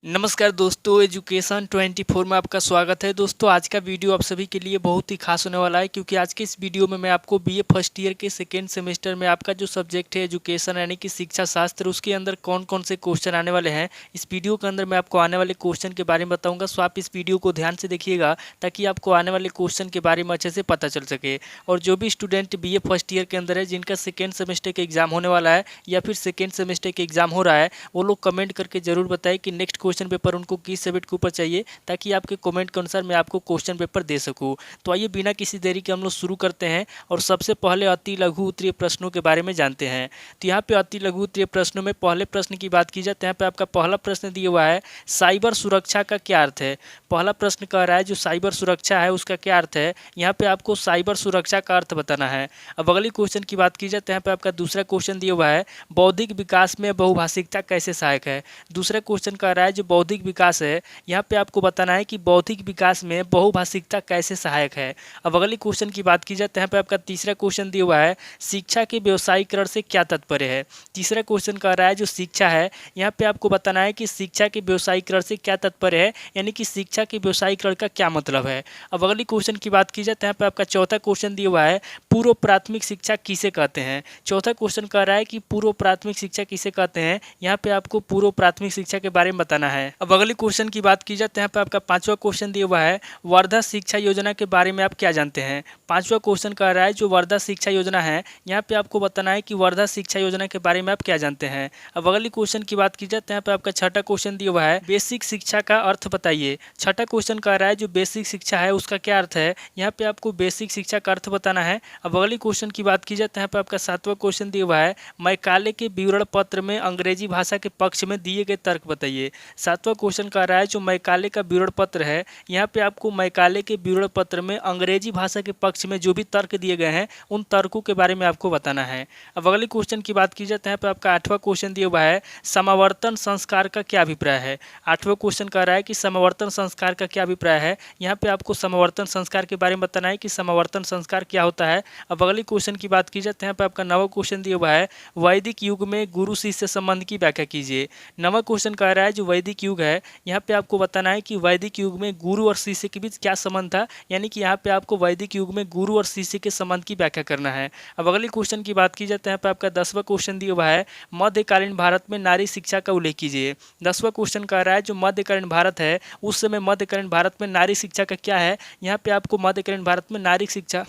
नमस्कार दोस्तों, एजुकेशन 24 में आपका स्वागत है। दोस्तों, आज का वीडियो आप सभी के लिए बहुत ही खास होने वाला है, क्योंकि आज के इस वीडियो में मैं आपको बीए फर्स्ट ईयर के सेकेंड सेमेस्टर में आपका जो सब्जेक्ट है एजुकेशन यानी कि शिक्षा शास्त्र, उसके अंदर कौन कौन से क्वेश्चन आने वाले हैं, इस वीडियो के अंदर मैं आपको आने वाले क्वेश्चन के बारे में बताऊँगा। सो आप इस वीडियो को ध्यान से देखिएगा ताकि आपको आने वाले क्वेश्चन के बारे में अच्छे से पता चल सके। और जो भी स्टूडेंट बीए फर्स्ट ईयर के अंदर है, जिनका सेकेंड सेमेस्टर का एग्जाम होने वाला है या फिर सेकेंड सेमेस्टर का एग्जाम हो रहा है, वो लोग कमेंट करके जरूर बताएं कि नेक्स्ट क्वेश्चन पेपर उनको किस सब्जेक्ट के ऊपर चाहिए, ताकि आपके कमेंट के अनुसार मैं आपको क्वेश्चन पेपर दे सकूं। तो आइए बिना किसी देरी के हम लोग शुरू करते हैं और सबसे पहले अति लघु उत्तरीय प्रश्नों के बारे में जानते हैं। तो यहाँ पे अति लघु उत्तरीय प्रश्नों में पहले प्रश्न की बात की जाए तो यहाँ पे आपका पहला प्रश्न दिया हुआ है, साइबर सुरक्षा का क्या अर्थ है। पहला प्रश्न कह रहा है जो साइबर सुरक्षा है उसका क्या अर्थ है। यहाँ पे आपको साइबर सुरक्षा का अर्थ बताना है। अब अगली क्वेश्चन की बात की जाए तो यहाँ पे आपका दूसरा क्वेश्चन दिया हुआ है, बौद्धिक विकास में बहुभाषिकता कैसे सहायक है। दूसरा क्वेश्चन कह रहा है जो बौद्धिक विकास है, यहाँ पे आपको बताना है कि बौद्धिक विकास में बहुभाषिकता कैसे सहायक है। अब अगली क्वेश्चन की बात की जाए तो यहाँ पे आपका तीसरा क्वेश्चन दिया हुआ है, शिक्षा के व्यवसायीकरण से क्या तात्पर्य है। तीसरा क्वेश्चन कह रहा है जो शिक्षा है, यहाँ पे आपको बताना है कि शिक्षा के व्यवसायीकरण से क्या तात्पर्य है, यानी कि शिक्षा के व्यवसायीकरण का क्या मतलब है। अब अगली क्वेश्चन की बात की जाए तो यहाँ पे आपका चौथा क्वेश्चन दिया हुआ है, पूर्व प्राथमिक शिक्षा किसे कहते हैं। चौथा क्वेश्चन कह रहा है कि पूर्व प्राथमिक शिक्षा किसे कहते हैं। यहाँ पे आपको पूर्व प्राथमिक शिक्षा के बारे में बताना है। अब अगली क्वेश्चन की बात की जाए तो यहाँ पे आपका पांचवा क्वेश्चन दिया हुआ है, वर्धा शिक्षा योजना के बारे में आप क्या जानते हैं। पांचवा क्वेश्चन कह रहा है जो वर्धा शिक्षा योजना है, यहाँ पे आपको बताना है कि वर्धा शिक्षा योजना के बारे में आप क्या जानते हैं। अब अगली क्वेश्चन की बात की जाए तो यहाँ पे आपका छठा क्वेश्चन दिया हुआ है, बेसिक शिक्षा का अर्थ बताइए। छठा क्वेश्चन कह रहा है जो बेसिक शिक्षा है उसका क्या अर्थ है। यहाँ पे आपको बेसिक शिक्षा का अर्थ बताना है। अब अगली क्वेश्चन की बात की जाए तो यहाँ पे आपका सातवां क्वेश्चन दिया हुआ है, मैकाले के विवरण पत्र में अंग्रेजी भाषा के पक्ष में दिए गए तर्क बताइए। सातवां क्वेश्चन कह रहा है जो मैकाले का विवरण पत्र है, यहाँ पे आपको मैकाले के विवरण पत्र में अंग्रेजी भाषा के पक्ष में जो भी तर्क दिए गए हैं उन तर्कों के बारे में आपको बताना है। अब अगले क्वेश्चन की बात की जाए तो यहाँ पे आपका आठवां क्वेश्चन दिया हुआ है, समावर्तन संस्कार का क्या अभिप्राय है। आठवां क्वेश्चन कह रहा है कि समावर्तन संस्कार का क्या अभिप्राय है। यहाँ पे आपको समावर्तन संस्कार के बारे में बताना है कि समावर्तन संस्कार क्या होता है। अब अगली क्वेश्चन की बात की जाए तो यहाँ पे आपका नवा क्वेश्चन दिया हुआ है, वैदिक युग में गुरु शिष्य संबंध की व्याख्या कीजिए। नवा क्वेश्चन कह रहा है जो वैदिक युग है, यहाँ पे आपको बताना है कि वैदिक युग में गुरु और शिष्य के बीच क्या संबंध था, यानी कि यहाँ पे आपको वैदिक युग में गुरु और शिष्य के संबंध की व्याख्या करना है। अब अगली क्वेश्चन की बात की जाए तो यहाँ पे आपका 10वां क्वेश्चन दिया हुआ है, मध्यकालीन भारत में नारी शिक्षा का उल्लेख कीजिए। 10वां क्वेश्चन कह रहा है जो मध्यकालीन भारत है उस समय मध्यकालीन भारत में नारी शिक्षा का क्या है। यहाँ पे आपको मध्यकालीन भारत में नारी शिक्षा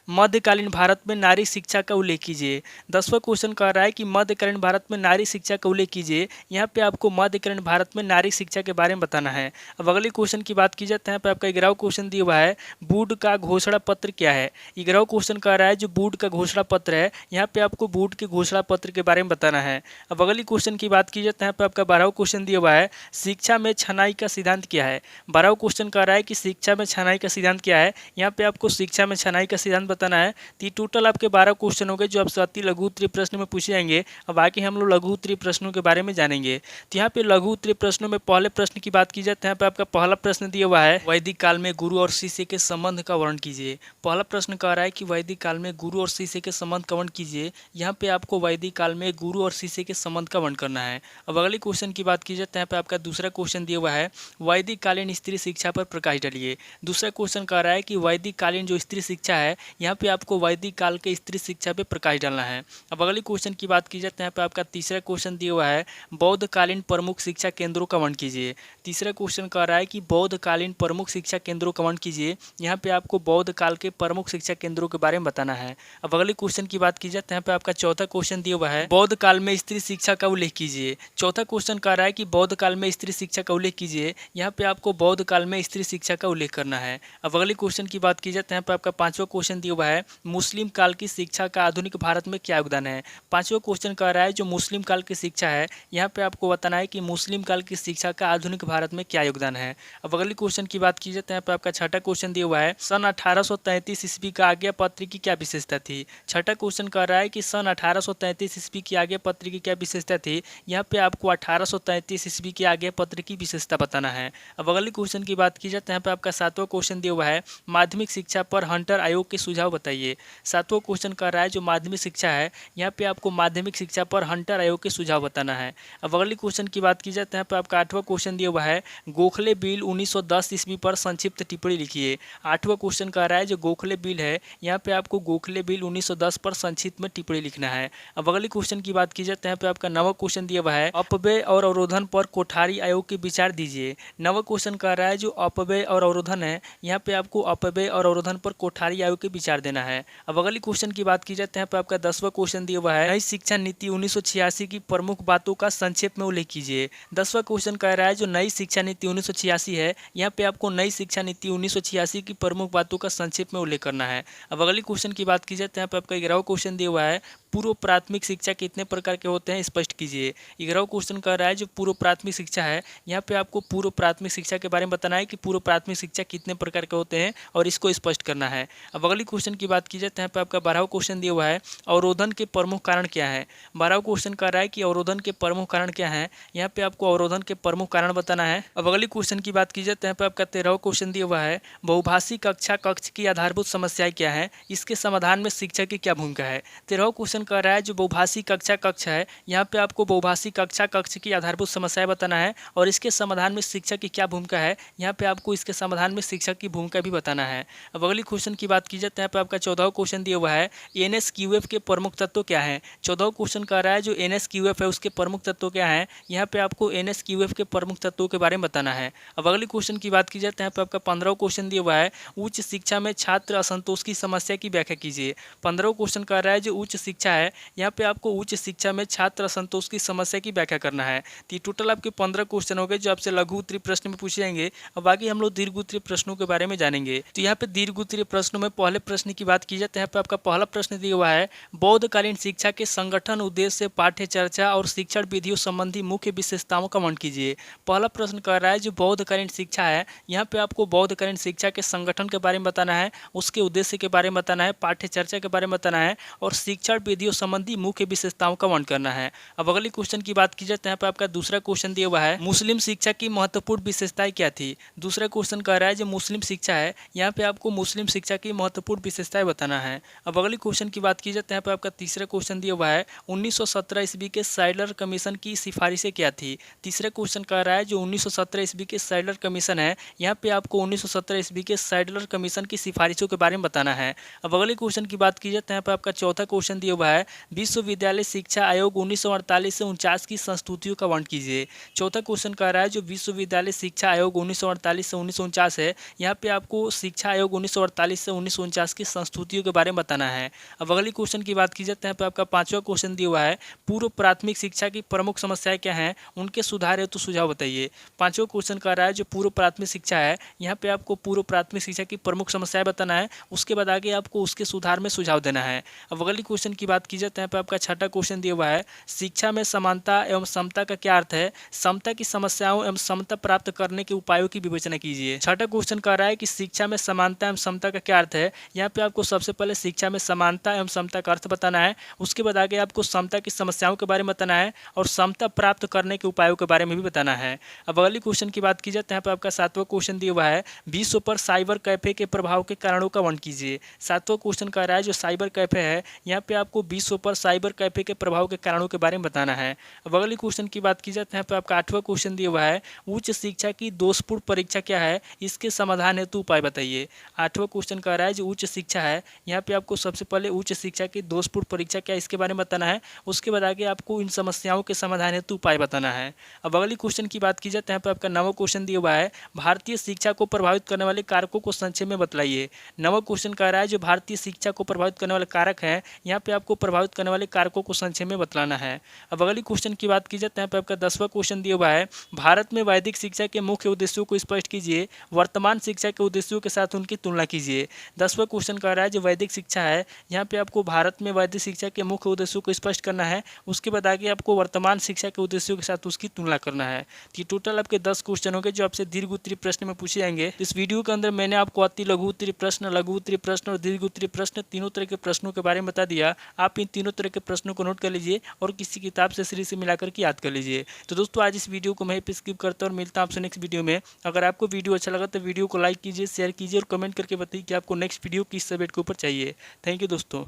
मध्यकालीन भारत में नारी शिक्षा का उल्लेख कीजिए। 10वां क्वेश्चन कह रहा है कि मध्यकालीन भारत में नारी शिक्षा का उल्लेख कीजिए। यहाँ पे आपको मध्यकालीन भारत में नारी शिक्षा के बारे में बताना है। अब अगली क्वेश्चन की बात की जाए तो यहाँ पे आपका 11वां क्वेश्चन दिया हुआ है, वुड का घोषणा पत्र क्या है। 11वां क्वेश्चन कह रहा है जो वुड का घोषणा पत्र है, यहाँ पे आपको वुड के घोषणा पत्र के बारे में बताना है। अब अगली क्वेश्चन की बात की जाए तो यहाँ पे आपका 12वां क्वेश्चन दिया हुआ है, शिक्षा में छनाई का सिद्धांत क्या है। 12वां क्वेश्चन कह रहा है कि शिक्षा में छनाई का सिद्धांत क्या है। यहाँ पे आपको शिक्षा में छनाई का सिद्धांत बताना है। तो टोटल आपके 12 क्वेश्चन हो गए जो आपसे अति लघु उत्तरीय प्रश्न में पूछे जाएंगे। अब बाकी हम लोग लघु उत्तरीय प्रश्नों के बारे में जानेंगे। तो यहाँ पे लघु उत्तरीय प्रश्नों में पहले प्रश्न की बात की जाए तो यहाँ पे आपका पहला प्रश्न दिया हुआ है, वैदिक काल में गुरु और शिष्य के संबंध का वर्णन कीजिए। पहला प्रश्न कह रहा है कि वैदिक काल में गुरु और शिष्य के संबंध का वर्णन कीजिए। यहाँ पे आपको वैदिक काल में गुरु और शिष्य के संबंध का वर्णन करना है। अब अगले क्वेश्चन की बात की जाए तो यहाँ पे आपका दूसरा क्वेश्चन दिया हुआ है, वैदिक कालीन स्त्री शिक्षा पर प्रकाश डालिए। दूसरा क्वेश्चन कह रहा है कि वैदिक कालीन जो स्त्री शिक्षा है, यहाँ पे आपको वैदिक काल के स्त्री शिक्षा पे प्रकाश डालना है। अब अगली क्वेश्चन की बात की जाए तो यहाँ पे आपका तीसरा क्वेश्चन दिया हुआ है, बौद्धकालीन प्रमुख शिक्षा केंद्रों का वर्णन कीजिए। तीसरा क्वेश्चन कह रहा है कि बौद्धकालीन प्रमुख शिक्षा केंद्रों का वर्णन कीजिए। यहाँ पे आपको बौद्ध काल के प्रमुख शिक्षा केंद्रों के बारे में बताना है। अब अगले क्वेश्चन की बात की जाए तो यहाँ पे आपका चौथा क्वेश्चन दिया हुआ है, बौद्ध काल में स्त्री शिक्षा का उल्लेख कीजिए। चौथा क्वेश्चन कह रहा है कि बौद्ध काल में स्त्री शिक्षा का उल्लेख कीजिए। यहाँ पे आपको बौद्ध काल में स्त्री शिक्षा का उल्लेख करना है। अब अगले क्वेश्चन की बात की जाए तो यहाँ पे आपका पांचवा क्वेश्चन दिया हुआ है, मुस्लिम काल की शिक्षा का आधुनिक भारत में क्या योगदान है। पांचवा क्वेश्चन कह रहा है जो मुस्लिम काल की शिक्षा है, यहाँ पे आपको बताना है कि मुस्लिम काल की शिक्षा का आधुनिक भारत में क्या योगदान है। अब अगली क्वेश्चन की बात की जाए तो यहाँ पे आपका छठा क्वेश्चन दिया हुआ है, सन 1833 ईस्वी का आज्ञा पत्र की क्या विशेषता थी। छठा क्वेश्चन कह रहा है कि सन 1833 ईस्वी की आज्ञा पत्र की क्या विशेषता थी। यहाँ पे आपको 1833 ईस्वी की आज्ञा पत्र की विशेषता बताना है। अब अगली क्वेश्चन की बात की जाए तो यहाँ पे आपका सातवां क्वेश्चन दिया हुआ है, माध्यमिक शिक्षा पर हंटर आयोग के सुझाव सुझाव बताइए। सातवां क्वेश्चन कर रहा है जो माध्यमिक शिक्षा है, यहाँ पे आपको माध्यमिक शिक्षा पर हंटर आयोग के सुझाव बताना है। अब अगले क्वेश्चन की बात की जाए तो यहाँ पे आपका आठवां क्वेश्चन दिया हुआ है, गोखले बिल 1910 ईस्वी पर संक्षिप्त टिप्पणी लिखिए। आठवां क्वेश्चन कह रहा है जो गोखले बिल है, यहाँ पे आपको गोखले बिल 1910 पर संक्षिप्त में टिप्पणी लिखना है। अब अगले क्वेश्चन की बात की जाए तो यहाँ पे आपका नवा क्वेश्चन दिया हुआ है, अपव्यय और अवरोधन पर कोठारी आयोग के विचार दीजिए। नवा क्वेश्चन कह रहा है जो अपव्यय और अवरोधन है, यहाँ पे आपको अपव्यय और अवरोधन पर कोठारी आयोग के विचार देना है। अब अगली क्वेश्चन की बात की जाए तो यहाँ पे आपका 10वां क्वेश्चन दिया हुआ है, नई शिक्षा नीति 1986 की प्रमुख बातों का संक्षेप में उल्लेख कीजिए। 10वां क्वेश्चन कह रहा है जो नई शिक्षा नीति 1986 है, यहाँ पे आपको नई शिक्षा नीति 1986 की प्रमुख बातों का संक्षेप में उल्लेख करना है। अब अगली क्वेश्चन की बात की जाए तो यहाँ पे आपका 11वां क्वेश्चन दिया हुआ है, पूर्व प्राथमिक शिक्षा कितने प्रकार के होते हैं स्पष्ट कीजिए। 11वां क्वेश्चन कह रहा है जो पूर्व प्राथमिक शिक्षा है, यहाँ पे आपको पूर्व प्राथमिक शिक्षा के बारे में बताना है कि पूर्व प्राथमिक शिक्षा कितने प्रकार के होते हैं और इसको स्पष्ट करना है। अब अगली क्वेश्चन की बात की जाए तो यहाँ पे आपका 12वां क्वेश्चन दिया हुआ है, अवरोधन के प्रमुख कारण क्या है। 12वां क्वेश्चन कह रहा है कि अवरोधन के प्रमुख कारण क्या है, यहाँ पे आपको अवरोधन के प्रमुख कारण बताना है। अब अगली क्वेश्चन की बात की जाए तो यहाँ पे आपका 13वां क्वेश्चन दिया हुआ है, बहुभाषी कक्षा कक्ष की आधारभूत समस्याएं क्या है, इसके समाधान में शिक्षक की क्या भूमिका है। 13वां क्वेश्चन कह रहा है जो बहुभाषी कक्षा कक्ष है, यहाँ पे आपको बहुभाषी कक्षा कक्ष की आधारभूत समस्याएं बताना है और इसके समाधान में शिक्षक की क्या भूमिका है, यहाँ पे आपको इसके समाधान में शिक्षक की भूमिका भी बताना है। अब अगली क्वेश्चन की बात की जाए तो यहाँ पे आपका 14वां क्वेश्चन दिया हुआ है, NSQF के प्रमुख तत्व क्या है। 14वां क्वेश्चन कह रहा है जो NSQF है उसके प्रमुख तत्व क्या है, यहाँ पे आपको NSQF के प्रमुख तत्वों के बारे में बताना है। अब अगली क्वेश्चन की बात की जाए तो यहाँ पे आपका 15वां क्वेश्चन दिया हुआ है, उच्च शिक्षा में छात्र असंतोष की समस्या की व्याख्या कीजिए। 15वां क्वेश्चन कह रहा है जो उच्च शिक्षा है, यहाँ पे आपको उच्च शिक्षा में छात्र असंतोष की समस्या की व्याख्या करना है। तो टोटल आपके 15 क्वेश्चन हो गए जो आपसे लघु उत्तरीय प्रश्न में पूछे जाएंगे। अब आगे हम लोग दीर्घ उत्तरीय प्रश्नों के बारे में जानेंगे। तो यहाँ पे दीर्घ उत्तरीय प्रश्नों में पहले प्रश्न की बात की जाए तो यहाँ पे आपका पहला प्रश्न दिया हुआ है, बौद्धकालीन शिक्षा के संगठन उद्देश्य पाठ्य चर्चा और शिक्षण विधियों संबंधी मुख्य विशेषताओं का वर्णन कीजिए। पहला प्रश्न कर रहा है जो बौद्धकालीन शिक्षा है, यहाँ पे आपको बौद्धकालीन शिक्षा के संगठन के बारे में बताना है, उसके उद्देश्य के बारे में बताना है, पाठ्य चर्चा के बारे में बताना है और शिक्षण विधियों संबंधी मुख्य विशेषताओं का वर्णन करना है। अब अगली क्वेश्चन की बात की जाए तो यहाँ पे आपका दूसरा क्वेश्चन दिया हुआ है, मुस्लिम शिक्षा की महत्वपूर्ण विशेषताएं क्या थी। दूसरा क्वेश्चन कह रहा है जो मुस्लिम शिक्षा है, यहाँ पे आपको मुस्लिम शिक्षा की महत्वपूर्ण विशेषताएं बताना है। अब अगली क्वेश्चन की बात की जाए तो यहाँ पे आपका तीसरा क्वेश्चन दिया हुआ है, 1917 ईस्वी के सैडलर कमीशन की सिफारिशें क्या थी। तीसरा क्वेश्चन कह रहा है जो 1917 ईस्वी के सैडलर कमीशन है, यहाँ पे आपको 1917 ईस्वी के सैडलर कमीशन की सिफारिशों के बारे में बताना है। अब अगले क्वेश्चन की बात की जाए तो यहाँ पे आपका चौथा क्वेश्चन दिया हुआ है, विश्वविद्यालय शिक्षा आयोग 1948 से 49 की संस्तुतियों का वर्णन कीजिए। चौथा क्वेश्चन कह रहा है जो विश्वविद्यालय शिक्षा आयोग 1948 से 1949 है, यहाँ पे आपको शिक्षा आयोग 1948 से 1949 की संस्तुतियों के बारे में बताना है। अब अगली क्वेश्चन की बात की जाए तो यहाँ पे आपका पांचवा क्वेश्चन दिया हुआ है, पूर्व प्राथमिक शिक्षा की प्रमुख समस्याएं क्या हैं, उनके सुधार हेतु सुझाव बताइए। पांचवा क्वेश्चन कह रहा है जो पूर्व प्राथमिक शिक्षा है, यहाँ पे आपको पूर्व प्राथमिक शिक्षा की प्रमुख समस्याएं बताना है, उसके बाद आगे आपको उसके सुधार में सुझाव देना है। अब अगली क्वेश्चन की बात की जाए तो यहाँ पे आपका छठा क्वेश्चन दिया हुआ है, शिक्षा में समानता एवं समता का क्या अर्थ है, समता की समस्याओं एवं समता प्राप्त करने के उपायों की विवेचना कीजिए। छठा क्वेश्चन कह रहा है कि शिक्षा में समानता एवं समता का क्या अर्थ है, यहाँ पे आपको सबसे पहले शिक्षा में समानता एवं समता का अर्थ बताना है, उसके बाद आगे आपको समता की समस्याओं के बारे में बताना है और समता प्राप्त करने के उपायों के बारे में भी बताना है। अब अगली क्वेश्चन की बात की जाए तो यहाँ पे आपका सातवां क्वेश्चन दिया हुआ है, विश्व पर साइबर कैफे के प्रभाव के कारणों का वर्णन कीजिए। सातवां क्वेश्चन कह रहा है जो साइबर कैफे है, यहाँ पे आपको विश्व पर साइबर कैफे के प्रभाव के कारणों के बारे में बताना है। अब अगली क्वेश्चन की बात की जाए तो यहाँ पे आपका आठवां क्वेश्चन दिया हुआ है, उच्च शिक्षा की दोषपूर्ण परीक्षा क्या है, इसके समाधान हेतु उपाय बताइए। आठवां क्वेश्चन कह रहा है जो उच्च शिक्षा है, यहाँ पे आपको सबसे पहले उच्च शिक्षा की दोषपूर्ण परीक्षा क्या है इसके बारे में बताना है, उसके बाद आगे आपको इन समस्याओं के समाधान हेतु उपाय बताना है। अब अगली क्वेश्चन की बात की जाए तो यहाँ पे आपका नवा क्वेश्चन दिया हुआ है, भारतीय शिक्षा को प्रभावित करने वाले कारकों को संक्षेप में बतलाइए। नवा क्वेश्चन कह रहा है जो भारतीय शिक्षा को प्रभावित करने वाले कारक हैं, यहाँ पे आपको प्रभावित करने वाले कारकों को संक्षेप में बतलाना है। अब अगली क्वेश्चन की बात की जाए तो यहाँ पे आपका 10वां क्वेश्चन दिया हुआ है, भारत में वैदिक शिक्षा के मुख्य उद्देश्यों को स्पष्ट कीजिए, वर्तमान शिक्षा के उद्देश्यों के साथ उनकी तुलना कीजिए। 10वां क्वेश्चन कह रहा है जो वैदिक शिक्षा है, यहाँ पे आपको भारत में वैदिक शिक्षा के मुख्य उद्देश्यों को स्पष्ट करना है, उसके बाद आगे आपको वर्तमान शिक्षा के उद्देश्यों के साथ उसकी तुलना करना है। तो टोटल आपके 10 क्वेश्चन होंगे जो आपसे दीर्घ उत्तरीय प्रश्न में पूछे जाएंगे। इस वीडियो के अंदर मैंने आपको अति लघु उत्तरीय प्रश्न, लघु उत्तरीय प्रश्न और दीर्घ उत्तरीय प्रश्न तीनों तरह के प्रश्नों के बारे में बता दिया। आप इन तीनों तरह के प्रश्नों को नोट कर लीजिए और किसी किताब से सीरीज से मिलाकर के याद कर लीजिए। तो दोस्तों आज इस वीडियो को मैं पे स्किप करता हूँ और मिलता हूँ आपसे नेक्स्ट वीडियो में। अगर आपको वीडियो अच्छा लगा तो वीडियो को लाइक कीजिए, शेयर कीजिए और कमेंट करके बताइए कि आपको नेक्स्ट वीडियो किस सब्जेक्ट के ऊपर चाहिए। थैंक यू दोस्तों।